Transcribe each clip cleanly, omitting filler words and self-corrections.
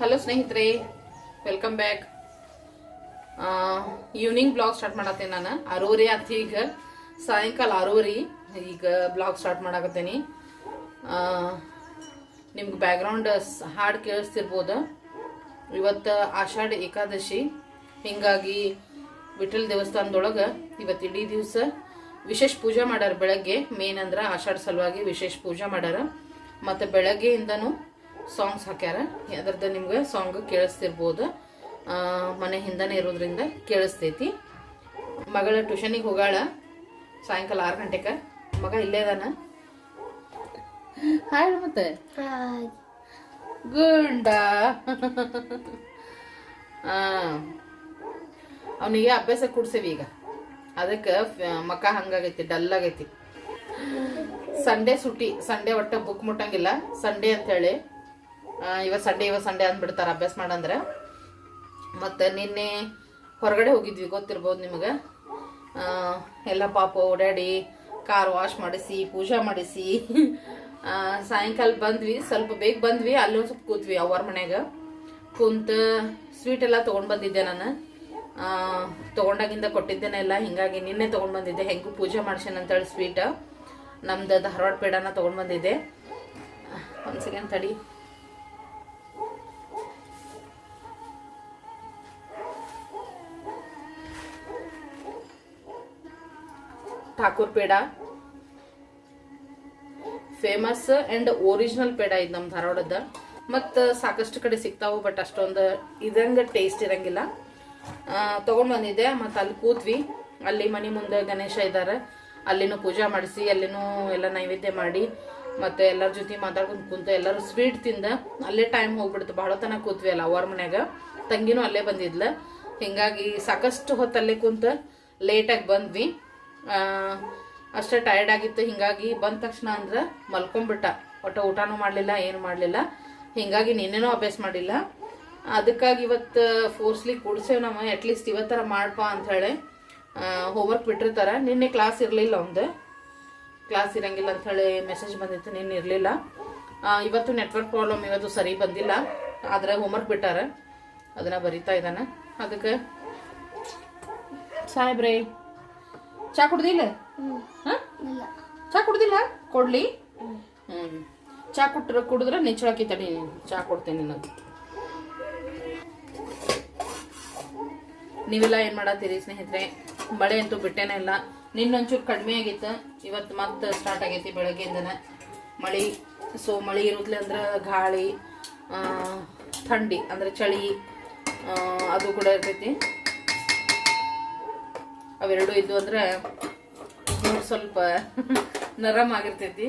Hello ಸ್ನೇಹಿತರೆ, welcome back. Evening vlog start ಮಾಡತ್ತೇನೆ. ನಾನು 6:30 ಆಯ್ತು, ಈಗ ಸಾಯಂಕಾಲ 6:30 ಈಗ ಬ್ಲಾಗ್ ಸ್ಟಾರ್ಟ್ ಮಾಡಾಕತ್ತೇನಿ. ನಿಮ್ಗೆ ಬ್ಯಾಕ್ಗ್ರೌಂಡ್ ಹಾಡು ಕೇಳಿಸ್ತಿರ್ಬೋದು. ಇವತ್ತು ಆಷಾಢ ಏಕಾದಶಿ, ಹಿಂಗಾಗಿ ವಿಠಲ್ ದೇವಸ್ಥಾನದೊಳಗೆ ಇವತ್ತು ಇಡೀ ದಿವಸ ವಿಶೇಷ ಪೂಜೆ ಮಾಡ್ಯಾರ. ಬೆಳಗ್ಗೆ ಮೇನ್ ಅಂದ್ರೆ ಆಷಾಢ ಸಲುವಾಗಿ ವಿಶೇಷ ಪೂಜೆ ಮಾಡ್ಯಾರ. ಮತ್ತು ಬೆಳಗ್ಗೆಯಿಂದನೂ ಸಾಂಗ್ಸ್ ಹಾಕ್ಯಾರ. ಅದರದ್ದು ನಿಮ್ಗೆ ಸಾಂಗ್ ಕೇಳಿಸ್ತಿರ್ಬೋದು. ಮನೆ ಹಿಂದನೇ ಇರೋದ್ರಿಂದ ಕೇಳಿಸ್ತೈತಿ. ಮಗಳ ಟ್ಯೂಷನಿಗೆ ಹೋಗಾಳ ಸಾಯಂಕಾಲ 6 ಗಂಟೆಗೆ. ಮಗ ಇಲ್ಲೇ ಇದಾನ. ಹಾಯ್ ಮತ್ತೆ ಗುಂಡ. ಅವನಿಗೆ ಅಭ್ಯಾಸ ಕೊಡ್ಸೇವಿ ಈಗ. ಅದಕ್ಕೆ ಮಕ್ಕ ಹಂಗಾಗೈತಿ, ಡಲ್ ಆಗೈತಿ. ಸಂಡೇ ಸುಟಿ, ಸಂಡೇ ಒಟ್ಟ ಬುಕ್ ಮುಟ್ಟಂಗಿಲ್ಲ. ಸಂಡೇ ಅಂತ ಹೇಳಿ ಇವತ್ತು ಸಂಡೇ ಅಂದ್ಬಿಡ್ತಾರೆ ಅಭ್ಯಾಸ ಮಾಡಂದ್ರೆ. ಮತ್ತು ನಿನ್ನೆ ಹೊರಗಡೆ ಹೋಗಿದ್ವಿ, ಗೊತ್ತಿರ್ಬೋದು ನಿಮಗೆ. ಎಲ್ಲ ಪಾಪ ಓಡಾಡಿ ಕಾರ್ ವಾಶ್ ಮಾಡಿಸಿ ಪೂಜೆ ಮಾಡಿಸಿ ಸಾಯಂಕಾಲ ಬಂದ್ವಿ. ಸ್ವಲ್ಪ ಬೇಗ ಬಂದ್ವಿ. ಅಲ್ಲಿ ಒಂದು ಸ್ವಲ್ಪ ಕೂತ್ವಿ ಅವ್ರ ಮನ್ಯಾಗ ಕುಂತು ಸ್ವೀಟ್ ಎಲ್ಲ ತೊಗೊಂಡು ಬಂದಿದ್ದೆ. ನಾನು ತೊಗೊಂಡಾಗಿಂದ ಕೊಟ್ಟಿದ್ದೇನೆ ಎಲ್ಲ. ಹಿಂಗಾಗಿ ನಿನ್ನೆ ತೊಗೊಂಡು ಬಂದಿದ್ದೆ. ಹೆಂಗೂ ಪೂಜೆ ಮಾಡ್ಸೇನೆ ಅಂತೇಳಿ ಸ್ವೀಟ್ ನಮ್ದು ಧಾರವಾಡ ಪೇಡನ ತೊಗೊಂಡು ಬಂದಿದ್ದೆ. ಒಂದು ಸೆಕೆಂಡ್ ತಡಿ. Thakur peda famous and original peda ಇದು ನಮ್ಮ ಧಾರವಾಡದ. ಮತ್ತು ಸಾಕಷ್ಟು ಕಡೆ ಸಿಗ್ತಾವು, ಬಟ್ ಅಷ್ಟೊಂದು ಇದಂಗೆ ಟೇಸ್ಟ್ ಇರಂಗಿಲ್ಲ. ತೊಗೊಂಡು ಬಂದಿದ್ದೆ. ಮತ್ತು ಅಲ್ಲಿ ಕೂತ್ವಿ. ಅಲ್ಲಿ ಮನೆ ಮುಂದೆ ಗಣೇಶ ಇದ್ದಾರೆ, ಅಲ್ಲಿನೂ ಪೂಜೆ ಮಾಡಿಸಿ ಅಲ್ಲಿನೂ ಎಲ್ಲ ನೈವೇದ್ಯ ಮಾಡಿ ಮತ್ತು ಎಲ್ಲರ ಜೊತೆ ಮಾತಾಡ್ಕೊಂಡು ಕುಂತು ಎಲ್ಲರೂ ಸ್ವೀಟ್ ತಿಂದ ಅಲ್ಲೇ ಟೈಮ್ ಹೋಗ್ಬಿಡ್ತು. ಭಾಳ ತನಕ ಕೂತ್ವಿ ಅಲ್ಲ ಅವ್ರ ಮನ್ಯಾಗ. ತಂಗಿನೂ ಅಲ್ಲೇ ಬಂದಿದ್ಲ. ಹಿಂಗಾಗಿ ಸಾಕಷ್ಟು ಹೊತ್ತಲ್ಲೇ ಕುಂತು ಲೇಟಾಗಿ ಬಂದ್ವಿ. ಅಷ್ಟೇ ಟಯರ್ಡ್ ಆಗಿತ್ತು. ಹಿಂಗಾಗಿ ಬಂದ ತಕ್ಷಣ ಅಂದ್ರೆ ಮಲ್ಕೊಂಡ್ಬಿಟ್ಟ. ಒಟ್ಟು ಊಟನೂ ಮಾಡಲಿಲ್ಲ, ಏನು ಮಾಡಲಿಲ್ಲ. ಹಿಂಗಾಗಿ ನಿನ್ನೆನೂ ಅಭ್ಯಾಸ ಮಾಡಿಲ್ಲ. ಅದಕ್ಕಾಗಿ ಇವತ್ತು ಫೋರ್ಸ್ಲಿ ಕೂಡ್ಸೇವ್ ನಾವು. ಅಟ್ಲೀಸ್ಟ್ ಇವತ್ತರ ಮಾಡ್ಪಾ ಅಂಥೇಳಿ. ಹೋಮ್ವರ್ಕ್ ಬಿಟ್ಟಿರ್ತಾರೆ. ನಿನ್ನೆ ಕ್ಲಾಸ್ ಇರಲಿಲ್ಲ, ಒಂದು ಕ್ಲಾಸ್ ಇರಂಗಿಲ್ಲ ಅಂಥೇಳಿ ಮೆಸೇಜ್ ಬಂದಿತ್ತು. ನಿನ್ನೆ ಇರಲಿಲ್ಲ. ಇವತ್ತು ನೆಟ್ವರ್ಕ್ ಪ್ರಾಬ್ಲಮ್, ಇವತ್ತು ಸರಿ ಬಂದಿಲ್ಲ. ಆದರೆ ಹೋಮ್ವರ್ಕ್ ಬಿಟ್ಟಾರ, ಅದನ್ನು ಬರಿತಾ ಇದ್ದಾನೆ. ಅದಕ್ಕೆ ಸಾಹೇಬ್ರೇ ಚಾ ಕುಡ್ದಿಲ್ಲ? ಚಾ ಕುಡ್ದಿಲ್ಲ? ಕೊಡ್ಲಿ? ಚಾ ಕುಡಿದ್ರೆ ನೆಚ್ಚಳಕಿ. ತಡಿ, ಚಾ ಕೊಡ್ತೇನೆ ನಿನಗೆ. ನೀವೆಲ್ಲ ಏನು ಮಾಡತ್ತೀರಿ ಸ್ನೇಹಿತರೆ? ಮಳೆ ಅಂತೂ ಬಿಟ್ಟೇನೆ ಇಲ್ಲ. ನಿನ್ನೊಂಚೂರು ಕಡಿಮೆ ಆಗಿತ್ತು, ಇವತ್ತು ಮತ್ತೆ ಸ್ಟಾರ್ಟ್ ಆಗೈತಿ ಬೆಳಗ್ಗೆಯಿಂದನೇ ಮಳೆ. ಸೊ ಮಳೆ ಇರೋದ್ಲೆ ಅಂದ್ರೆ ಗಾಳಿ, ಥಂಡಿ ಅಂದ್ರೆ ಚಳಿ ಅದು ಕೂಡ ಇರ್ತೈತಿ. ಅವೆರಡು ಇದ್ದು ಅಂದ್ರೆ ಸ್ವಲ್ಪ ನರಮ್ ಆಗಿರ್ತೈತಿ.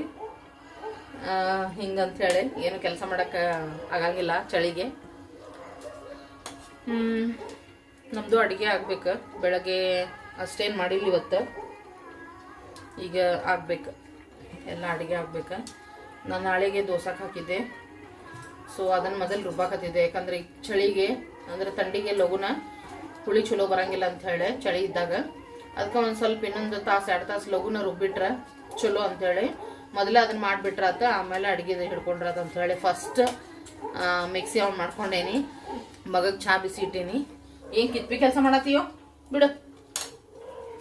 ಹಿಂಗಂತ ಹೇಳಿ ಏನು ಕೆಲಸ ಮಾಡಕ್ಕೆ ಆಗಂಗಿಲ್ಲ ಚಳಿಗೆ. ನಮ್ಮದು ಅಡುಗೆ ಆಗ್ಬೇಕು. ಬೆಳಗ್ಗೆ ಅಷ್ಟೇನು ಮಾಡಿಲ್ಲ ಇವತ್ತು, ಈಗ ಆಗ್ಬೇಕು. ಎಲ್ಲ ಅಡುಗೆ ಆಗ್ಬೇಕು. ನಾನು ನಾಳೆಗೆ ದೋಸೆಗೆ ಹಾಕಿದ್ದೆ. ಸೊ ಅದನ್ನು ಮೊದಲು ರುಬ್ಬಾಕತ್ತಿದ್ದೆ. ಯಾಕಂದ್ರೆ ಈ ಚಳಿಗೆ ಅಂದ್ರೆ ಥಂಡಿಗೆ ಲಘುನ ಹುಳಿ ಚಲೋ ಬರಂಗಿಲ್ಲ ಅಂತ ಹೇಳಿ ಚಳಿ ಇದ್ದಾಗ. ಅದಕ್ಕೆ ಒಂದು ಸ್ವಲ್ಪ ಇನ್ನೊಂದು ತಾಸು 2 ತಾಸು ಲಘುನ ರುಬ್ಬಿಟ್ರೆ ಚಲೋ ಅಂಥೇಳಿ ಮೊದಲೇ ಅದನ್ನು ಮಾಡಿಬಿಟ್ರಾತ. ಆಮೇಲೆ ಅಡುಗೆ ಹಿಡ್ಕೊಂಡ್ರಾತ ಅಂಥೇಳಿ ಫಸ್ಟ್ ಮಿಕ್ಸಿ ಆನ್ ಮಾಡ್ಕೊಂಡೇನಿ. ಮಗಗೆ ಚಹಾ ಬಿಸಿ ಇಟ್ಟೀನಿ. ಏನು ಕಿತ್ಬಿ ಕೆಲಸ ಮಾಡತ್ತೀಯೋ ಬಿಡು.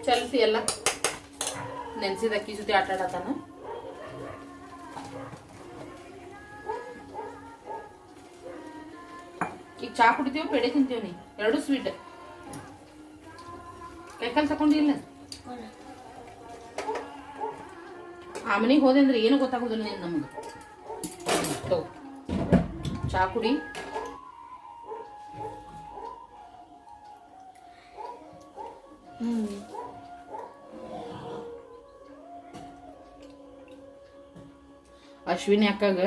ಚಲ್ಸಿ ಎಲ್ಲ ನೆನೆಸಿದ ಅಕ್ಕಿ ಜೊತೆ ಆಟ ಆಡತಾನ. ಈಗ ಚಹಾ ಕುಡಿತೀವೋ ಪೇಡೆ ತಿಂತೀವಿ? ನೀ ಎರಡು ಸ್ವೀಟ್ ಕೈಕಾಲು ತಗೊಂಡಿಲ್ಲ. ಆ ಮನೆಗೆ ಹೋದೆ ಅಂದ್ರೆ ಏನು ಗೊತ್ತಾಗೋದಿಲ್ಲ ನೀನು ನಮ್ಗೆ. ಚಹಾ ಕುಡಿ. ಅಶ್ವಿನಿ ಅಕ್ಕಾಗ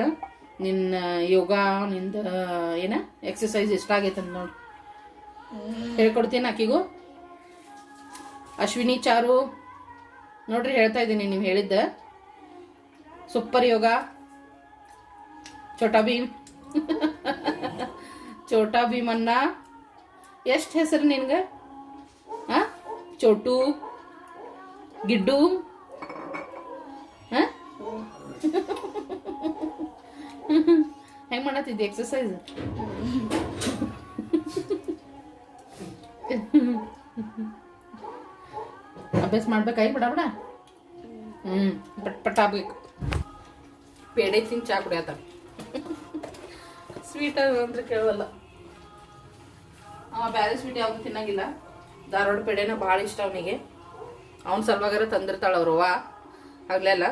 ನಿನ್ನ ಯೋಗ ನಿಂದ ಏನ ಎಕ್ಸಸೈಸ್ ಇಷ್ಟ ಆಗೈತಂತ ನೋಡಿ ಹೇಳ್ಕೊಡ್ತೀನಿ ಆಕಿಗೂ. ಅಶ್ವಿನಿ ಚಾರು ನೋಡ್ರಿ, ಹೇಳ್ತಾ ಇದ್ದೀನಿ ನೀವು ಹೇಳಿದ್ದ. ಸೂಪರ್ ಯೋಗ. ಛೋಟಾ ಭೀಮ್ ಛೋಟಾ ಭೀಮನ್ನ ಎಷ್ಟು ಹೆಸರು ನಿನ್ಗೆ? ಚೋಟು, ಗಿಡ್ಡು, ಹೆಂಗೆ ಮಾಡತ್ತಿದ್ದಿ ಎಕ್ಸಸೈಸ್? ಅಭ್ಯಾಸ ಮಾಡ್ಬೇಕಾಗಿ ಬಿಡ ಬಿಡ. ಪಟ್ ಪಟ್ ಆಗ್ಬೇಕು. ಪೇಡೆ ತಿಂದು ಚಾ ಕುಡಿಯತ್ತ. ಸ್ವೀಟ್ ಅಂದ್ರೆ ಕೇಳವಲ್ಲ ಅವ. ಬ್ಯಾರೆ ಸ್ವೀಟ್ ಯಾವುದು ತಿನ್ನಂಗಿಲ್ಲ. ಧಾರವಾಡ ಪೇಡೆನ ಭಾಳ ಇಷ್ಟ ಅವನಿಗೆ. ಅವನ ಸಲುವಾಗಾರ ತಂದಿರ್ತಾಳ ಅವ್ರವ್ವ ಆಗ್ಲೆಲ್ಲ.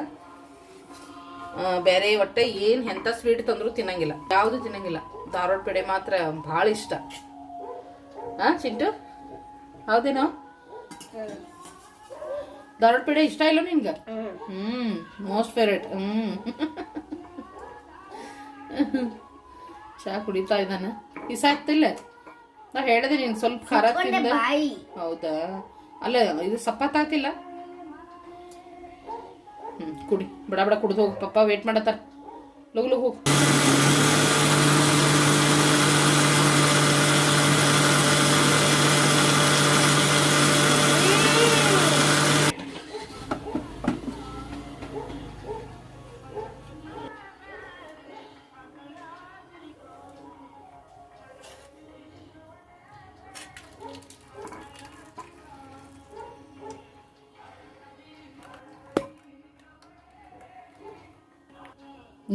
ಬೇರೆ ಒಟ್ಟೆ ಏನು ಎಂಥ ಸ್ವೀಟ್ ತಂದರೂ ತಿನ್ನಂಗಿಲ್ಲ, ಯಾವುದು ತಿನ್ನಂಗಿಲ್ಲ. ಧಾರವಾಡ ಪೇಡೆ ಮಾತ್ರ ಭಾಳ ಇಷ್ಟ. ಚಿಂಟು ಹೌದೇನೋ? ಧಾರವಾಡ ಪೇಡೆ ಇಷ್ಟ ಇಲ್ಲ ನಿನ್ಗೆ? Most favourite. ಚಾ ಕುಡಿತಾ ಇದ್ದಾನ. ಇಸ ಆಗ್ತಿಲ್ಲ. ನಾ ಹೇಳಿದೆ ನೀನು ಸ್ವಲ್ಪ ಖಾರ ತಿಂದ. ಹೌದಾ? ಅಲ್ಲ ಇದು ಸಪ್ಪತ್ತಾಗ್ತಿಲ್ಲ. ಕುಡಿ, ಬಡ ಬಡ ಕುಡ್ದು ಹೋಗು. ಪಪ್ಪ ವೇಟ್ ಮಾಡತ್ತಾರ. ಲಗು ಲಗು ಹೋಗು.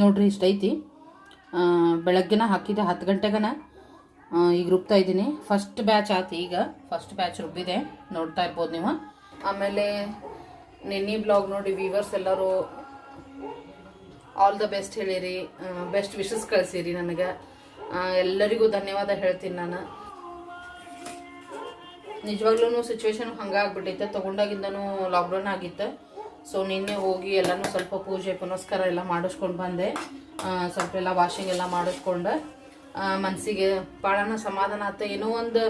ನೋಡ್ರಿ ಇಷ್ಟ ಐತಿ. ಬೆಳಗ್ಗೆನ ಹಾಕಿದ್ದೆ 10 ಗಂಟೆಗನ. ಈಗ ರುಬ್ತಾ ಇದ್ದೀನಿ. ಫಸ್ಟ್ ಬ್ಯಾಚ್ ಆಯ್ತು. ಈಗ ಫಸ್ಟ್ ಬ್ಯಾಚ್ ರುಬ್ಬಿದೆ, ನೋಡ್ತಾ ಇರ್ಬೋದು ನೀವು. ಆಮೇಲೆ ನಿನ್ನೆ ಬ್ಲಾಗ್ ನೋಡಿ ವ್ಯೂವರ್ಸ್ ಎಲ್ಲರೂ ಆಲ್ ದ ಬೆಸ್ಟ್ ಹೇಳಿರಿ, ಬೆಸ್ಟ್ ವಿಶಸ್ ಕಳಿಸಿರಿ ನನಗೆ. ಎಲ್ಲರಿಗೂ ಧನ್ಯವಾದ ಹೇಳ್ತೀನಿ ನಾನು. ನಿಜವಾಗ್ಲೂ ಸಿಚುವೇಶನ್ ಹಂಗಾಗ್ಬಿಟ್ಟೈತೆ. ತೊಗೊಂಡಾಗಿಂದನೂ ಲಾಕ್ಡೌನ್ ಆಗಿತ್ತು. ಸೊ ನಿನ್ನೆ ಹೋಗಿ ಎಲ್ಲನೂ ಸ್ವಲ್ಪ ಪೂಜೆ ಪುನಸ್ಕಾರ ಎಲ್ಲ ಮಾಡಿಸ್ಕೊಂಡು ಬಂದೆ. ಸ್ವಲ್ಪ ಎಲ್ಲ ವಾಷಿಂಗ್ ಎಲ್ಲ ಮಾಡಿಸ್ಕೊಂಡು ಮನಸ್ಸಿಗೆ ಭಾಳನ ಸಮಾಧಾನ ಆಯ್ತು. ಏನೋ ಒಂದು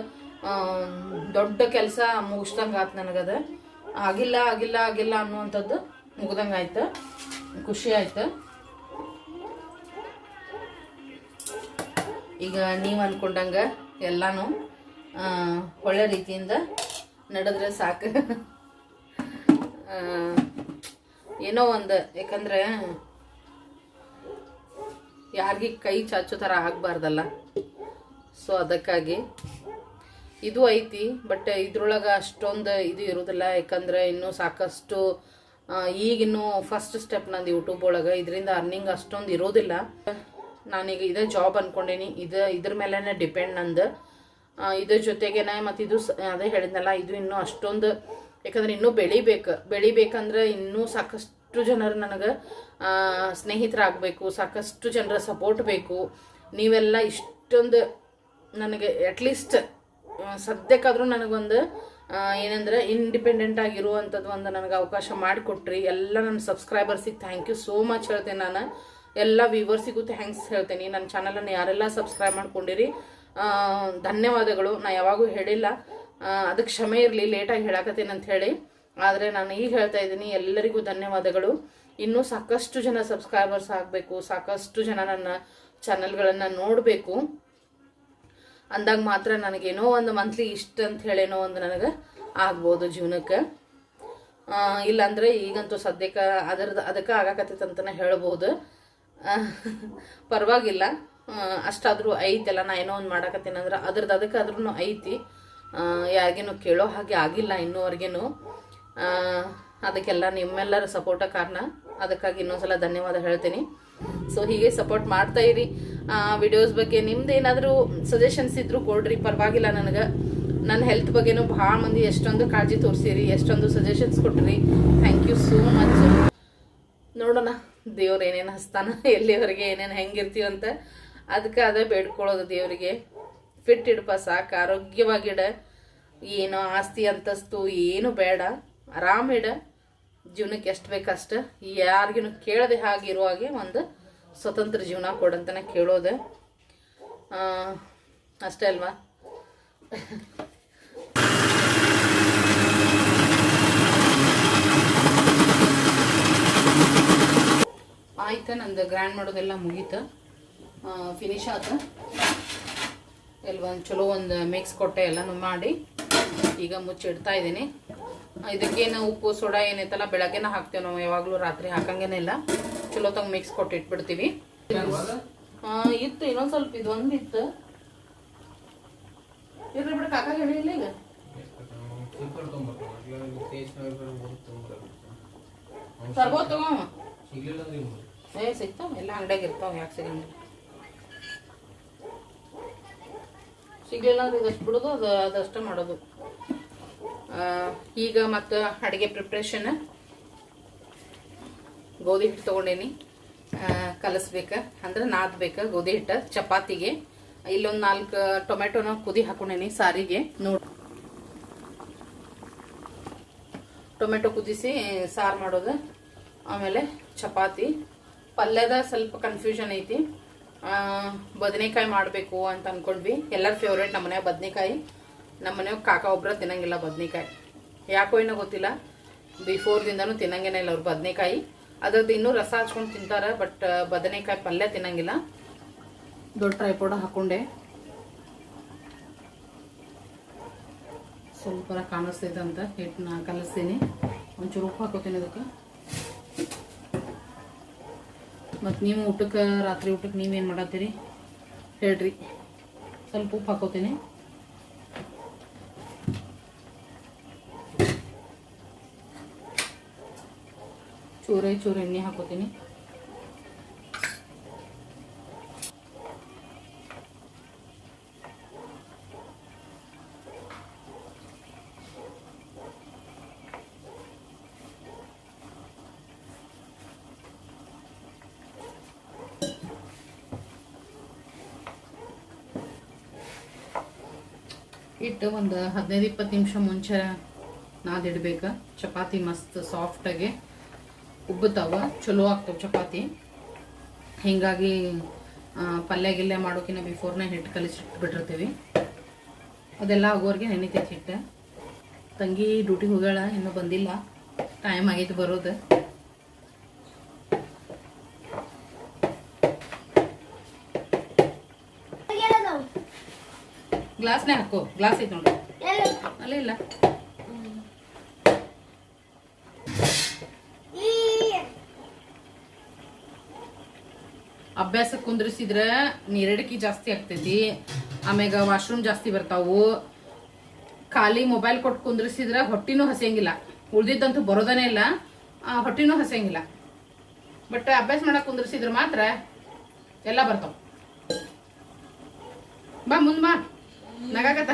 ದೊಡ್ಡ ಕೆಲಸ ಮುಗಿಸ್ದಂಗೆ ಆಯ್ತು ನನಗದು. ಆಗಿಲ್ಲ ಆಗಿಲ್ಲ ಆಗಿಲ್ಲ ಅನ್ನುವಂಥದ್ದು ಮುಗ್ದಂಗೆ ಆಯ್ತು. ಖುಷಿ ಆಯ್ತು. ಈಗ ನೀವು ಅಂದ್ಕೊಂಡಂಗೆ ಎಲ್ಲನೂ ಒಳ್ಳೆ ರೀತಿಯಿಂದ ನಡೆದ್ರೆ ಸಾಕು. ಏನೋ ಒಂದು, ಯಾಕಂದರೆ ಯಾರಿಗೆ ಕೈ ಚಾಚೋ ಥರ ಆಗಬಾರ್ದಲ್ಲ. ಸೊ ಅದಕ್ಕಾಗಿ ಇದು ಐತಿ. ಬಟ್ ಇದ್ರೊಳಗೆ ಅಷ್ಟೊಂದು ಇದು ಇರೋದಿಲ್ಲ. ಯಾಕಂದರೆ ಇನ್ನೂ ಸಾಕಷ್ಟು ಈಗಿನ್ನೂ ಫಸ್ಟ್ ಸ್ಟೆಪ್ ನಂದು ಯೂಟ್ಯೂಬ್ ಒಳಗೆ. ಇದರಿಂದ ಅರ್ನಿಂಗ್ ಅಷ್ಟೊಂದು ಇರೋದಿಲ್ಲ. ನಾನೀಗ ಇದೇ ಜಾಬ್ ಅಂದ್ಕೊಂಡೀನಿ. ಇದ್ರ ಮೇಲೇ ಡಿಪೆಂಡ್ ನಂದು. ಇದ್ರ ಜೊತೆಗೇನೆ ಮತ್ತು ಇದು ಅದೇ ಹೇಳಿದ್ನಲ್ಲ, ಇದು ಇನ್ನೂ ಅಷ್ಟೊಂದು, ಯಾಕಂದ್ರೆ ಇನ್ನೂ ಬೆಳಿಬೇಕಂದ್ರೆ ಇನ್ನೂ ಸಾಕಷ್ಟು ಜನರು ನನಗೆ ಸ್ನೇಹಿತರಾಗಬೇಕು, ಸಾಕಷ್ಟು ಜನರ ಸಪೋರ್ಟ್ ಬೇಕು. ನೀವೆಲ್ಲ ಇಷ್ಟೊಂದು ನನಗೆ ಅಟ್ಲೀಸ್ಟ್ ಸದ್ಯಕ್ಕಾದರೂ ನನಗೊಂದು ಏನಂದ್ರೆ ಇಂಡಿಪೆಂಡೆಂಟ್ ಆಗಿರುವಂಥದ್ದು ಒಂದು ನನಗೆ ಅವಕಾಶ ಮಾಡಿಕೊಟ್ರಿ. ಎಲ್ಲ ನನ್ನ ಸಬ್ಸ್ಕ್ರೈಬರ್ಸಿಗೆ ಥ್ಯಾಂಕ್ ಯು ಸೋ ಮಚ್ ಹೇಳ್ತೇನೆ. ನಾನು ಎಲ್ಲ ವ್ಯೂವರ್ಸಿಗೂ ಥ್ಯಾಂಕ್ಸ್ ಹೇಳ್ತೇನೆ. ನನ್ನ ಚಾನಲನ್ನು ಯಾರೆಲ್ಲ ಸಬ್ಸ್ಕ್ರೈಬ್ ಮಾಡ್ಕೊಂಡಿರಿ ಧನ್ಯವಾದಗಳು. ನಾ ಯಾವಾಗೂ ಹೇಳಿಲ್ಲ, ಅದಕ್ಕೆ ಕ್ಷಮೆ ಇರಲಿ, ಲೇಟಾಗಿ ಹೇಳಕತ್ತೇನೆ ಅಂತ ಹೇಳಿ. ಆದರೆ ನಾನು ಈಗ ಹೇಳ್ತಾ ಇದ್ದೀನಿ, ಎಲ್ಲರಿಗೂ ಧನ್ಯವಾದಗಳು. ಇನ್ನೂ ಸಾಕಷ್ಟು ಜನ ಸಬ್ಸ್ಕ್ರೈಬರ್ಸ್ ಆಗಬೇಕು, ಸಾಕಷ್ಟು ಜನ ನನ್ನ ಚಾನಲ್ಗಳನ್ನು ನೋಡಬೇಕು ಅಂದಾಗ ಮಾತ್ರ ನನಗೇನೋ ಒಂದು ಮಂತ್ಲಿ ಇಷ್ಟ ಅಂತ ಹೇಳೇನೋ ಒಂದು ನನಗೆ ಆಗ್ಬೋದು ಜೀವನಕ್ಕೆ. ಇಲ್ಲಾಂದರೆ ಈಗಂತೂ ಸದ್ಯಕ್ಕೆ ಅದಕ್ಕೆ ಆಗಾಕತ್ತೈತೆ ಅಂತಲೇ ಹೇಳ್ಬೋದು. ಪರವಾಗಿಲ್ಲ, ಅಷ್ಟಾದರೂ ಐತೆಲ್ಲ. ನಾ ಏನೋ ಒಂದು ಮಾಡಕತ್ತೀನಿ ಅಂದ್ರೆ ಅದಕ್ಕಾದ್ರೂ ಐತಿ. ಯಾರಿಗೇನು ಕೇಳೋ ಹಾಗೆ ಆಗಿಲ್ಲ ಇನ್ನೂವರೆಗೇನು. ಅದಕ್ಕೆಲ್ಲ ನಿಮ್ಮೆಲ್ಲರ ಸಪೋರ್ಟ ಕಾರಣ. ಅದಕ್ಕಾಗಿ ಇನ್ನೊಂದ್ಸಲ ಧನ್ಯವಾದ ಹೇಳ್ತೀನಿ. ಸೊ ಹೀಗೆ ಸಪೋರ್ಟ್ ಮಾಡ್ತಾ ಇರಿ. ವಿಡಿಯೋಸ್ ಬಗ್ಗೆ ನಿಮ್ದು ಏನಾದರೂ ಸಜೆಷನ್ಸ್ ಇದ್ರೂ ಕೊಡ್ರಿ, ಪರವಾಗಿಲ್ಲ. ನನಗೆ ನನ್ನ ಹೆಲ್ತ್ ಬಗ್ಗೆನೂ ಭಾಳ ಮಂದಿ ಎಷ್ಟೊಂದು ಕಾಳಜಿ ತೋರಿಸಿರಿ, ಎಷ್ಟೊಂದು ಸಜೆಷನ್ಸ್ ಕೊಟ್ರಿ. Thank you so much. ನೋಡೋಣ ದೇವ್ರು ಏನೇನು ಹಸ್ತಾನ, ಎಲ್ಲಿವರೆಗೆ ಏನೇನು ಹೆಂಗಿರ್ತೀವಂತ. ಅದಕ್ಕೆ ಅದೇ ಬೇಡ್ಕೊಳ್ಳೋದು ದೇವರಿಗೆ. ಫಿಟ್ ಇಡಪ್ಪ ಸಾಕು, ಆರೋಗ್ಯವಾಗಿಡ. ಏನೋ ಆಸ್ತಿ ಅಂತಸ್ತು ಏನು ಬೇಡ, ಆರಾಮಿಡ. ಜೀವನಕ್ಕೆ ಎಷ್ಟು ಬೇಕಷ್ಟು, ಯಾರಿಗೂ ಕೇಳದೆ ಹಾಗಿರೋ ಹಾಗೆ ಒಂದು ಸ್ವತಂತ್ರ ಜೀವನ ಕೊಡಂತನೇ ಕೇಳೋದೆ ಅಷ್ಟೇ ಅಲ್ವಾ. ಆಯ್ತು, ನಂದು ಗ್ರ್ಯಾಂಡ್ ಮಾಡೋದೆಲ್ಲ ಮುಗೀತು, ಫಿನಿಶ್ ಆಯ್ತು. ಒಂದು ಚಲೋ ಒಂದು ಮಿಕ್ಸ್ ಕೊಟ್ಟೆ ಎಲ್ಲನೂ ಮಾಡಿ ಈಗ ಮುಚ್ಚಿಡ್ತಾ ಇದ್ದೀನಿ. ಇದಕ್ಕೇನು ಉಪ್ಪು ಸೋಡಾ ಏನೈತಲ್ಲ ಬೆಳಗ್ಗೆನ ಹಾಕ್ತೇವೆ ನಾವು, ಯಾವಾಗಲೂ ರಾತ್ರಿ ಹಾಕಂಗೇನೆ ಇಲ್ಲ. ಚಲೋ ತಂಗ ಮಿಕ್ಸ್ ಕೊಟ್ಟು ಇಟ್ಬಿಡ್ತೀವಿ. ಇತ್ತು ಇನ್ನೊಂದು ಸ್ವಲ್ಪ ಇದೊಂದು ಇತ್ತು. ಇರ್ಲಿ ಬಿಡು, ಕಾಕಾಗ ಹೇಳಿಲ್ಲ ಈಗ. ತರ್ಬೋದು ತಗೋ. ಸಿಗ್ತಾವ, ಎಲ್ಲ ಅಂಗಡಿಯಾಗ ಇರ್ತಾವ, ಯಾಕೆ ಸಿಗಂಗಿಲ್ಲ. ಸಿಗ್ಲಿಲ್ಲ ಅಂದ್ರೆ ಇದಷ್ಟು ಬಿಡೋದು, ಅದಷ್ಟೇ ಮಾಡೋದು. ಈಗ ಮತ್ತು ಅಡುಗೆ ಪ್ರಿಪ್ರೇಷನ್. ಗೋಧಿ ಹಿಟ್ಟು ತೊಗೊಂಡೇನಿ, ಕಲಸ್ಬೇಕು ಅಂದ್ರೆ ನಾದ್ಬೇಕು ಗೋಧಿ ಹಿಟ್ಟು ಚಪಾತಿಗೆ. ಇಲ್ಲೊಂದು 4 ಟೊಮೆಟೊನ ಕುದಿ ಹಾಕೊಂಡೇನಿ ಸಾರಿಗೆ. ನೋಡಿ, ಟೊಮೆಟೊ ಕುದಿಸಿ ಸಾರು ಮಾಡೋದು. ಆಮೇಲೆ ಚಪಾತಿ. ಪಲ್ಯದ ಸ್ವಲ್ಪ ಕನ್ಫ್ಯೂಷನ್ ಐತಿ. ಬದನೆಕಾಯಿ ಮಾಡಬೇಕು ಅಂತ ಅನ್ಕೊಂಡ್ವಿ. ಎಲ್ಲರ ಫೇವ್ರೇಟ್ ನಮ್ಮ ಮನ್ಯಾಗ ಬದನೆಕಾಯಿ. ನಮ್ಮ ಮನೆಯಾಗ ಕಾಕ ಒಬ್ಬರ ತಿನ್ನಂಗಿಲ್ಲ ಬದನೆಕಾಯಿ, ಯಾಕೋ ಏನೋ ಗೊತ್ತಿಲ್ಲ. ಬಿಫೋರ್ದಿಂದನೂ ತಿನ್ನಂಗೇನೆ ಇಲ್ಲ ಅವ್ರು ಬದನೆಕಾಯಿ. ಅದ್ರದ್ದು ಇನ್ನೂ ರಸ ಹಚ್ಕೊಂಡು ತಿಂತಾರೆ, ಬಟ್ ಬದನೆಕಾಯಿ ಪಲ್ಯ ತಿನ್ನಂಗಿಲ್ಲ. ದೊಡ್ಡ ಟ್ರೈಪೋಡ ಹಾಕೊಂಡೆ, ಸ್ವಲ್ಪ ಕಾಣಿಸ್ತೈತೆ ಅಂತ ಹಿಟ್ಟನ್ನ ಕಲಿಸ್ತೀನಿ. ಒಂಚೂರು ಉಪ್ಪು ಹಾಕೋತೀನಿ ಅದಕ್ಕೆ. ಮತ್ತು ನೀವು ಊಟಕ್ಕೆ, ರಾತ್ರಿ ಊಟಕ್ಕೆ ನೀವೇನು ಮಾಡತ್ತೀರಿ ಹೇಳ್ರಿ. ಸ್ವಲ್ಪ ಉಪ್ಪು ಹಾಕೋತೀನಿ. ಚೂರು ಎಣ್ಣೆ ಹಾಕೋತೀನಿ. ಇಟ್ಟು ಒಂದು 15-20 ನಿಮಿಷ ಮುಂಚೆ ನಾದಿಡ್ಬೇಕು. ಚಪಾತಿ ಮಸ್ತ್ ಸಾಫ್ಟಾಗಿ ಉಬ್ಬುತ್ತಾವ, ಚಲೋ ಆಗ್ತಾವೆ ಚಪಾತಿ. ಹೀಗಾಗಿ ಪಲ್ಯ ಗಿಲ್ಯ ಮಾಡೋಕಿನ್ನ ಬಿಫೋರ್ನೇ ಹಿಟ್ಟು ಕಲಿಸಿಟ್ಬಿಟ್ಟಿರ್ತೀವಿ. ಅದೆಲ್ಲ ಆಗೋರಿಗೆ ನೆನಿತೈತಿ ಹಿಟ್ಟು. ತಂಗಿ ಡ್ಯೂಟಿಗೆ ಹೋಗ್ಯಾಳ, ಇನ್ನೂ ಬಂದಿಲ್ಲ, ಟೈಮ್ ಆಗೈತಿ ಬರೋದು. ಗ್ಲಾಸ್ನೇ ಹಾಕೋ, ಗ್ಲಾಸ್ ಐತೆ ನೋಡಿ ಅಲ್ಲೇ. ಇಲ್ಲ ಅಭ್ಯಾಸಕ್ಕೆ ಕುಂದ್ರಿಸಿದ್ರೆ ನೀರಡಿಕೆ ಜಾಸ್ತಿ ಆಗ್ತೈತಿ, ಆಮ್ಯಾಗ ವಾಶ್ರೂಮ್ ಜಾಸ್ತಿ ಬರ್ತಾವು. ಖಾಲಿ ಮೊಬೈಲ್ ಕೊಟ್ಟು ಕುಂದ್ರಿಸಿದ್ರೆ ಹೊಟ್ಟಿನೂ ಹಸಿಯಂಗಿಲ್ಲ, ಉಳ್ದಿದ್ದಂತೂ ಬರೋದನೇ ಇಲ್ಲ, ಹೊಟ್ಟಿನೂ ಹಸಿಯಂಗಿಲ್ಲ. ಬಟ್ ಅಭ್ಯಾಸ ಮಾಡಕ್ ಕುಂದ್ರಿಸಿದ್ರೆ ಮಾತ್ರ ಎಲ್ಲ ಬರ್ತಾವ. ಬಾ ಮುಂದ್ ಬಾ, ನಗಾಕತ್ತ.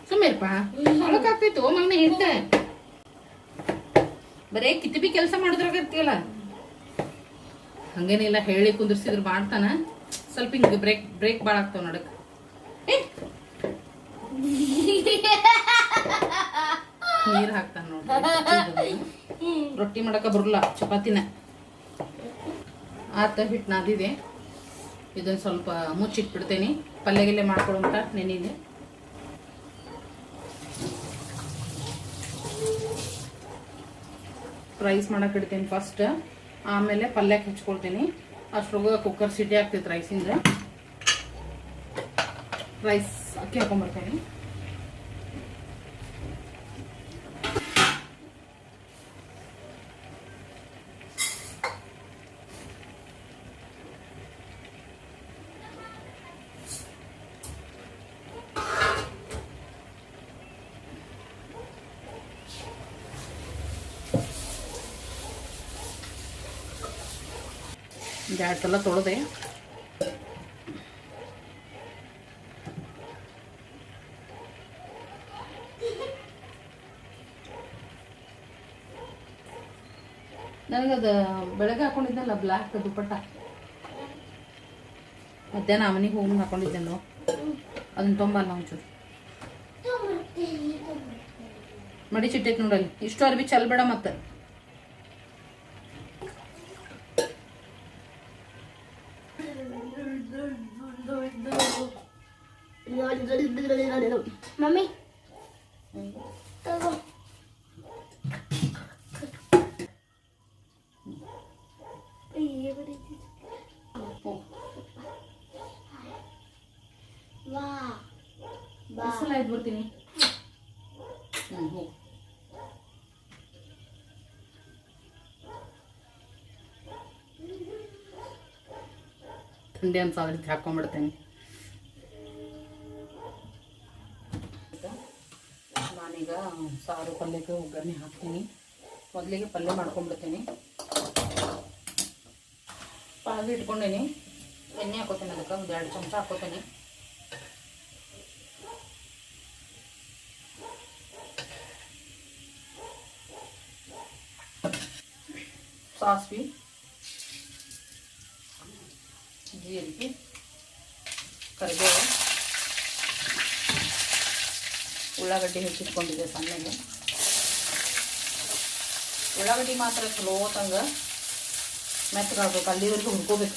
ಸುಮ್ಮಿರಪ್ಪ, ಒಳಕಾಗ್ತೈತು ಮಗನ ಹಿಟ್ಟ. ಬರೇ ಕಿತ್ತಿಬಿ ಕೆಲಸ ಮಾಡಿದ್ರಾಗ ಇರ್ತೀಯಲ್ಲ. ಹಂಗೇನಿಲ್ಲ, ಹೇಳಿ ಕುಂದಿರ್ಸಿದ್ರು ಮಾಡ್ತಾನ. ಸ್ವಲ್ಪ ಹಿಂಗೆ ಬ್ರೇಕ್ ಭಾಳ ಆಗ್ತಾವ ನಡಕ್. ನೀರು ಹಾಕ್ತಾನ ನೋಡಿ. ರೊಟ್ಟಿ ಮಾಡಕ ಬರಲ್ಲ, ಚಪಾತಿನ. ಆತ ಹಿಟ್ಟು ನಾದಿದೆ, ಇದನ್ನ ಸ್ವಲ್ಪ ಮುಚ್ಚಿಟ್ಬಿಡ್ತೇನೆ. ಪಲ್ಯಗೆಲ್ಲ ಮಾಡ್ಕೊಳಂತ ನೆನಿದೆ. ರೈಸ್ ಮಾಡಕ್ಕೆ ಇಡ್ತೀನಿ ಫಸ್ಟ್, ಆಮೇಲೆ ಪಲ್ಯಕ್ಕೆ ಹಚ್ಕೊಳ್ತೀನಿ. ಅಷ್ಟ್ರೊಳಗೆ ಕುಕ್ಕರ್ ಸಿಟಿ ಆಗ್ತೈತೆ ರೈಸಿಂದ. ರೈಸ್ ಅಕ್ಕಿ ಹಾಕೊಂಡ್ಬರ್ತೇನೆ. ಎರಡು ಸಲ ತೊಳೆದೆ. ನನಗದು ಬೆಳಗ್ಗೆ ಹಾಕೊಂಡಿದ್ದೆಲ್ಲ ಬ್ಲ್ಯಾಕ್ ದುಪ್ಪಟ್ಟ, ಮಧ್ಯಾಹ್ನ ಮನೆಗೆ ಹೋಗಿ ಹಾಕೊಂಡಿದ್ದೆಲ್ಲೋ, ಅದನ್ನ ತೊಂಬಲ್ಲ ಒಂಚೂರು ಮಡಿ ಚಿಟ್ಟೈತೆ ನೋಡಲ್ಲಿ. ಇಷ್ಟು ಅರ್ಬಿ ಚಲ್ಬೇಡ. ಮತ್ತೆ ಮಮ್ಮಿ ಬಿಸಿಲಾಯ್ತು ಬರ್ತೀನಿ. ಹೋಗಿ ಥಂಡಿ ಅನ್ಸಾದ್ರೆ ಹಾಕೊಂಡ್ಬಿಡ್ತೇನೆ. ನಾನೀಗ ಸಾರು ಪಲ್ಯಕ್ಕೆ ಒಗ್ಗರಣೆ ಹಾಕ್ತೀನಿ. ಮೊದಲಿಗೆ ಪಲ್ಯ ಮಾಡ್ಕೊಂಡ್ಬಿಡ್ತೀನಿ. ಪಾಲು ಇಟ್ಕೊಂಡೇನಿ, ಎಣ್ಣೆ ಹಾಕೋತೀನಿ, ಅದಕ್ಕೆ ಒಂದು 2 ಚಮಚ ಹಾಕೋತೀನಿ. ಸಾಸಿವೆ, ಜೀರಿಗೆ, ಕರಿಬೇವು, ಉಳ್ಳಾಗಡ್ಡಿ ಹೆಚ್ಚಿಟ್ಕೊಂಡಿದ್ದೆ ಸಣ್ಣಗೆ. ಉಳ್ಳಾಗಡ್ಡಿ ಮಾತ್ರ ಚಲೋ ತಂಗ ಮೆತ್ತಗಾಗ್ಬೇಕು, ಅಲ್ಲಿವರೆಗೂ ಹುರ್ಕೋಬೇಕು.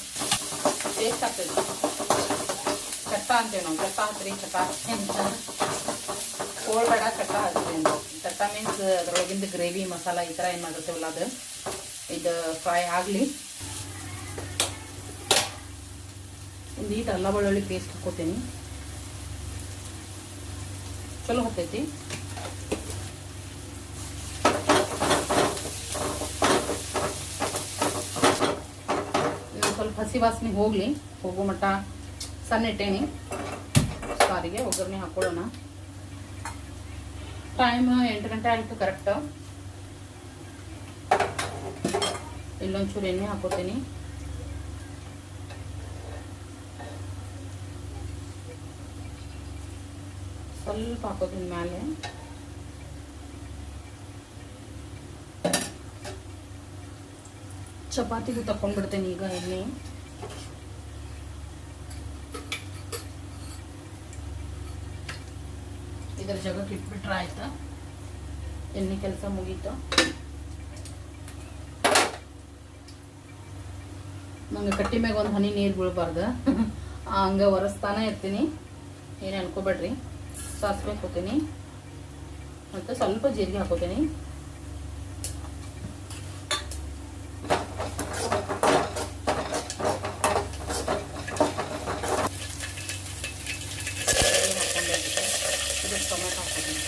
ಟೇಸ್ಟ್ ಆಗ್ತದೆ. ಚಟ್ಟ ಅಂತೇವೆ ನಾವು, ಚಟ್ಟ ಹಾಕ್ರಿ, ಚಟ್ಟ ಅಂತ ಹೋಳ್ಬೇಡ, ಚಟ್ಟ ಹಾಕ್ರಿ ಅಂತ. ಚಟ್ಟ ಮೀನ್ಸ್ ಅದರೊಳಗಿಂದ ಗ್ರೇವಿ ಮಸಾಲ ಈ ಥರ ಏನು ಮಾಡಿರ್ತೀವಲ್ಲ ಅದು. ಇದು ಫ್ರೈ ಆಗಲಿ. ಒಂದು ಈಟ್ ಅಲ್ಲ ಬೆಳ್ಳುಳ್ಳಿ ಪೇಸ್ಟ್ ಹಾಕೋತೀನಿ, ಚಲೋ ಹೋಗ್ತೈತಿ. ಸ್ವಲ್ಪ ಹಸಿ ವಾಸನೆ ಹೋಗೋ ಮಟ್ಟ ಸಣ್ಣ ಇಟ್ಟೇನಿ. ಸಾರಿಗೆ ಒಗ್ಗರಣೆ ಹಾಕೊಳ್ಳೋಣ. ಟೈಮ್ 8 ಗಂಟೆ ಆಯಿತು ಕರೆಕ್ಟ್. ಇಲ್ಲೊಂಚೂರು ಎಣ್ಣೆ ಹಾಕೋತೀನಿ. ಸ್ವಲ್ಪ ಹಾಕೋತೀನಿ ಮೇಲೆ. ಚಪಾತಿಗೂ ತಕೊಂಡ್ಬಿಡ್ತೇನೆ ಈಗ ಎಣ್ಣೆ. ಇದರ ಜಗಕ್ಕೆ ಇಟ್ಬಿಟ್ರೆ ಆಯ್ತಾ, ಎಣ್ಣೆ ಕೆಲಸ ಮುಗೀತು. ನಂಗೆ ಕಟ್ಟಿ ಮ್ಯಾಗ ಒಂದು ಹನಿ ನೀರು ಬೀಳ್ಬಾರ್ದು, ಹಂಗೆ ಒರೆಸ್ತಾನೆ ಇರ್ತೀನಿ, ಏನು ಅನ್ಕೋಬೇಡ್ರಿ. ಸಾಸಿವೆ ಹಾಕೋತೀನಿ ಮತ್ತು ಸ್ವಲ್ಪ ಜೀರಿಗೆ ಹಾಕೋತೀನಿ. ಟೊಮೆಟೊ ಹಾಕೋತೀನಿ,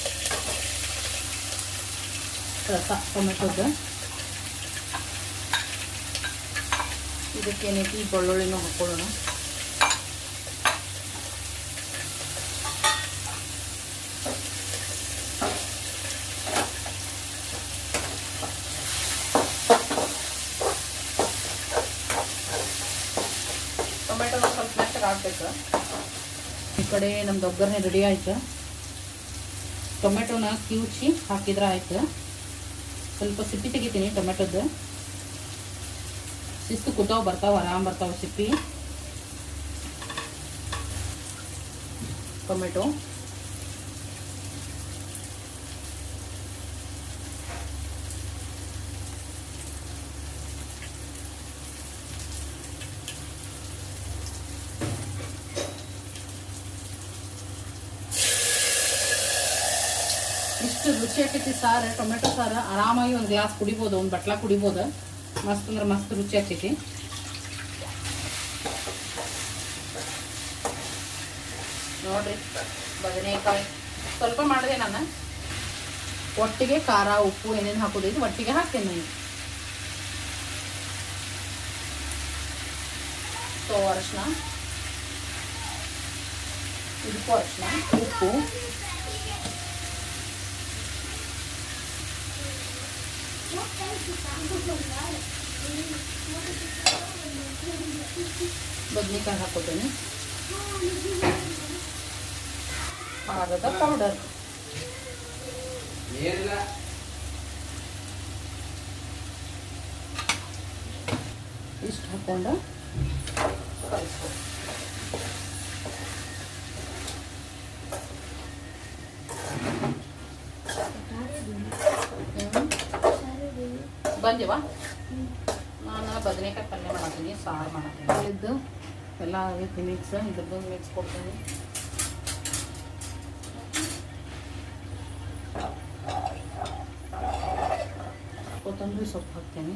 ರಸ ಟೊಮೆಟೊದು. ಇದಕ್ಕೇನೈತಿ ಬೆಳ್ಳುಳ್ಳಿನೂ ಹಾಕೊಳ್ಳೋಣ. ಟೊಮೆಟೊನ ಸ್ವಲ್ಪ ಮೆತ್ತಗೆ ಹಾಕ್ಬೇಕು. ಈ ಕಡೆ ನಮ್ದು ಒಗ್ಗರಣೆ ರೆಡಿ ಆಯ್ತು. ಟೊಮೆಟೊನ ಕಿವುಚಿ ಹಾಕಿದ್ರೆ ಆಯ್ತು. ಸ್ವಲ್ಪ ಸಿಪ್ಪಿ ತೆಗಿತೀನಿ ಟೊಮೆಟೊದ್ದು. ಶಿಸ್ತು ಕೂತಾವ ಬರ್ತಾವ, ಆರಾಮ್ ಬರ್ತಾವ ಸಿಪ್ಪಿ. ಟೊಮೆಟೊ ಇಷ್ಟು ರುಚಿ ಆಗ್ತೈತಿ ಸಾರು. ಟೊಮೆಟೊ ಸಾರು ಆರಾಮಾಗಿ ಒಂದು ಗ್ಲಾಸ್ ಕುಡಿಬೋದು, ಒಂದು ಬಟ್ಲ ಕುಡಿಬೋದು. ಮಸ್ತ್ ಅಂದ್ರೆ ಮಸ್ತ್ ರುಚಿ ಆಗ್ತೈತಿ. ನೋಡ್ರಿ, ಬದನೆಕಾಯಿ ಸ್ವಲ್ಪ ಮಾಡಿದೆ ನಾನು. ಒಟ್ಟಿಗೆ ಖಾರ ಉಪ್ಪು ಏನೇನು ಹಾಕೋದೈತಿ ಒಟ್ಟಿಗೆ ಹಾಕ್ತೇನೆ ನಾನು. ಸೊ ಅರಿಶಿನ, ಇದಕ್ಕೂ ಅರಿಶಿನ, ಉಪ್ಪು, ಬದನೆಕಾಯಿ ಹಾಕೋತೀನಿ, ಖಾರದ ಪೌಡರ್, ಇಷ್ಟು ಹಾಕೊಂಡು ಬಂದಿವಾ. ನಾನು ಬದನೆಕಾಯಿ ಪಲ್ಯ ಮಾಡ್ತೀನಿ, ಸಾರು ಮಾಡ್ತೀನಿ. ಇದ್ದು ಎಲ್ಲ ಆಗೈತಿ ಮಿಕ್ಸ್. ಇದ್ರದ್ದು ಮಿಕ್ಸ್ ಕೊಡ್ತೀನಿ. ಕೊತ್ತಂಬರಿ ಸೊಪ್ಪು ಹಾಕ್ತೀನಿ.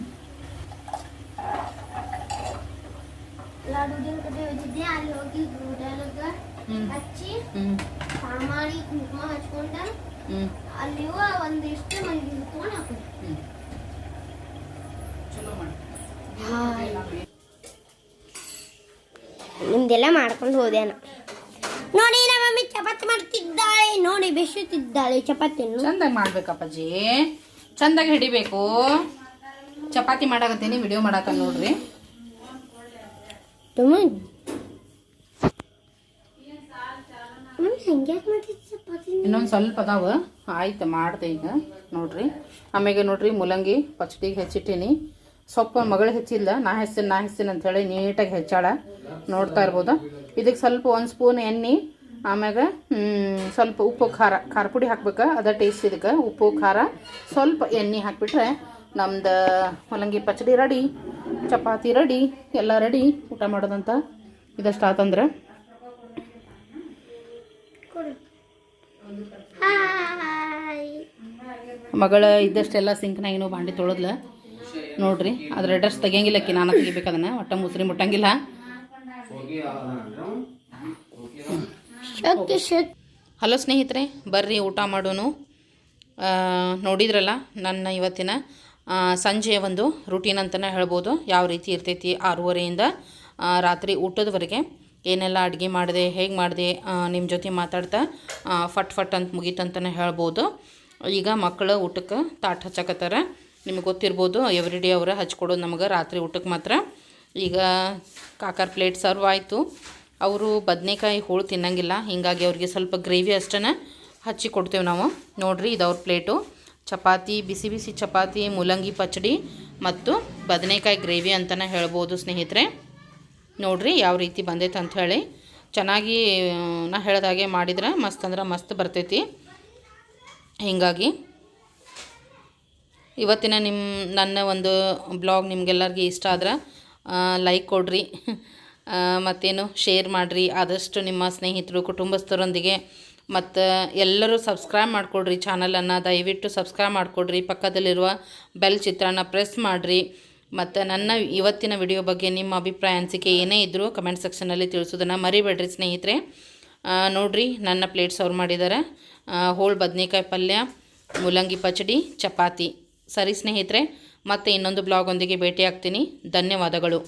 ಅಲ್ಲಿ ಹೋಗಿ ಹಚ್ಚಿ ಸಾಮಾನಿ ಕುಂಕುಮ ಹಚ್ಕೊಂಡ ಅಲ್ಲಿ ಒಂದಿಷ್ಟು ಮಂದಿ ತಗೊಂಡು ಹಾಕೋದು. ಚಲೋ ಮಾಡಿ ನಿಮ್ದೆಲ್ಲ ಮಾಡ್ಕೊಂಡು ಹೋದೆ ನೋಡಿ ನಮ್ಮ ಮಮ್ಮಿ ಚಪಾತಿ ಮಾಡ್ತಿದ್ದಾಳೆ ನೋಡಿ ಬೇಯಿಸುತ್ತಿದ್ದಾಳೆ ಚಪಾತಿಯನ್ನು ಚಂದಾಗಿ ಮಾಡ್ಬೇಕಪ್ಪಾಜಿ ಚಂದಾಗಿ ಹಿಡಿಬೇಕು ಚಪಾತಿ ಮಾಡಾಕತ್ತೀನಿ ವಿಡಿಯೋ ಮಾಡಾಕ ನೋಡ್ರಿ ಇನ್ನೊಂದು ಸ್ವಲ್ಪ ಅದಾವ ಆಯ್ತು ಮಾಡ್ದೆ ಈಗ ನೋಡ್ರಿ ಆಮೇಲೆ ನೋಡ್ರಿ ಮೂಲಂಗಿ ಪಚಡಿಗೆ ಹೆಚ್ಚಿಟ್ಟೀನಿ ಸೊಪ್ಪು ಮಗಳು ಹೆಚ್ಚಿಲ್ಲ ನಾ ಹೆಚ್ಚಿನ ಅಂತ ಹೇಳಿ ನೀಟಾಗಿ ಹೆಚ್ಚಾಳ ನೋಡ್ತಾ ಇರ್ಬೋದು ಇದಕ್ಕೆ ಸ್ವಲ್ಪ 1 ಸ್ಪೂನ್ ಎಣ್ಣೆ ಆಮ್ಯಾಗ ಸ್ವಲ್ಪ ಉಪ್ಪು ಖಾರ ಪುಡಿ ಹಾಕ್ಬೇಕು ಅದ ಟೇಸ್ಟ್ ಇದಕ್ಕೆ ಉಪ್ಪು ಖಾರ ಸ್ವಲ್ಪ ಎಣ್ಣೆ ಹಾಕ್ಬಿಟ್ರೆ ನಮ್ದು ಮೂಲಂಗಿ ಪಚಡಿ ರೆಡಿ ಚಪಾತಿ ರೆಡಿ ಎಲ್ಲ ರೆಡಿ ಊಟ ಮಾಡೋದಂತ ಇದಷ್ಟು ಆತಂದ್ರೆ ಮಗಳ ಇದ್ದಷ್ಟೆಲ್ಲ ಸಿಂಕ್ನಾಗಿನೂ ಬಾಂಡೆ ತೊಳೆದ್ಲ ನೋಡ್ರಿ ಅದ್ರ ಡ್ರೆಸ್ ತೆಗಿಯಂಗಿಲ್ಲಕ್ಕಿ ನಾನು ತೆಗಿಬೇಕು ಅದನ್ನ ಒಟ್ಟ ಮುಸ್ರಿ ಮುಟ್ಟಂಗಿಲ್ಲ ಹಲೋ ಸ್ನೇಹಿತರೆ ಬರ್ರಿ ಊಟ ಮಾಡೋನು ನೋಡಿದ್ರಲ್ಲ ನನ್ನ ಇವತ್ತಿನ ಸಂಜೆಯ ಒಂದು ರೂಟೀನ್ ಅಂತಲೇ ಹೇಳ್ಬೋದು ಯಾವ ರೀತಿ ಇರ್ತೈತಿ 6:30ಯಿಂದ ರಾತ್ರಿ ಊಟದವರೆಗೆ ಏನೆಲ್ಲ ಅಡುಗೆ ಮಾಡಿದೆ ಹೇಗೆ ಮಾಡಿದೆ ನಿಮ್ಮ ಜೊತೆ ಮಾತಾಡ್ತಾ ಫಟ್ ಅಂತ ಮುಗೀತಂತಲೇ ಹೇಳ್ಬೋದು ಈಗ ಮಕ್ಕಳು ಊಟಕ್ಕೆ ತಾಟ್ ಹಚ್ಚಕತ್ತಾರ ನಿಮಗೆ ಗೊತ್ತಿರ್ಬೋದು ಎವ್ರಿ ಡೇ ಅವರ ಹಚ್ಕೊಡೋದು ನಮಗೆ ರಾತ್ರಿ ಊಟಕ್ಕೆ ಮಾತ್ರ ಈಗ ಕಾಕರ್ ಪ್ಲೇಟ್ ಸರ್ವ್ ಆಯಿತು ಅವರು ಬದನೆಕಾಯಿ ಹೋಳು ತಿನ್ನಂಗಿಲ್ಲ ಹೀಗಾಗಿ ಅವ್ರಿಗೆ ಸ್ವಲ್ಪ ಗ್ರೇವಿ ಅಷ್ಟನ್ನು ಹಚ್ಚಿ ಕೊಡ್ತೇವೆ ನಾವು ನೋಡಿರಿ ಇದು ಅವ್ರ ಪ್ಲೇಟು ಚಪಾತಿ ಬಿಸಿ ಬಿಸಿ ಚಪಾತಿ ಮೂಲಂಗಿ ಪಚಡಿ ಮತ್ತು ಬದನೆಕಾಯಿ ಗ್ರೇವಿ ಅಂತಲೇ ಹೇಳ್ಬೋದು ಸ್ನೇಹಿತರೆ ನೋಡಿರಿ ಯಾವ ರೀತಿ ಬಂದೈತೆ ಅಂತ ಹೇಳಿ ಚೆನ್ನಾಗಿ ನಾ ಹೇಳ್ದಾಗೆ ಮಾಡಿದ್ರೆ ಮಸ್ತ್ ಅಂದ್ರೆ ಮಸ್ತ್ ಬರ್ತೈತಿ ಹೀಗಾಗಿ ಇವತ್ತಿನ ನನ್ನ ಒಂದು ಬ್ಲಾಗ್ ನಿಮಗೆಲ್ಲರಿಗೂ ಇಷ್ಟ ಆದ್ರೆ ಲೈಕ್ ಕೊಡ್ರಿ ಮತ್ತೇನು ಶೇರ್ ಮಾಡಿರಿ ಆದಷ್ಟು ನಿಮ್ಮ ಸ್ನೇಹಿತರು ಕುಟುಂಬಸ್ಥರೊಂದಿಗೆ ಮತ್ತು ಎಲ್ಲರೂ ಸಬ್ಸ್ಕ್ರೈಬ್ ಮಾಡಿಕೊಡ್ರಿ ಚಾನಲನ್ನು ದಯವಿಟ್ಟು ಸಬ್ಸ್ಕ್ರೈಬ್ ಮಾಡಿಕೊಡ್ರಿ ಪಕ್ಕದಲ್ಲಿರುವ ಬೆಲ್ ಚಿತ್ರನ ಪ್ರೆಸ್ ಮಾಡಿರಿ ಮತ್ತು ನನ್ನ ಇವತ್ತಿನ ವಿಡಿಯೋ ಬಗ್ಗೆ ನಿಮ್ಮ ಅಭಿಪ್ರಾಯ ಅನಿಸಿಕೆ ಏನೇ ಇದ್ದರೂ ಕಮೆಂಟ್ ಸೆಕ್ಷನಲ್ಲಿ ತಿಳಿಸೋದನ್ನು ಮರಿಬೇಡ್ರಿ ಸ್ನೇಹಿತರೆ ನೋಡಿರಿ ನನ್ನ ಪ್ಲೇಟ್ ಸರ್ವ್ ಮಾಡಿದ್ದಾರೆ ಹೋಳು ಬದನೆಕಾಯಿ ಪಲ್ಯ ಮೂಲಂಗಿ ಪಚಡಿ ಚಪಾತಿ ಸರಿ ಸ್ನೇಹಿತರೆ ಮತ್ತೆ ಇನ್ನೊಂದು ಬ್ಲಾಗ್ ಒಂದಿಗೆ ಭೇಟಿ ಆಗ್ತೀನಿ ಧನ್ಯವಾದಗಳು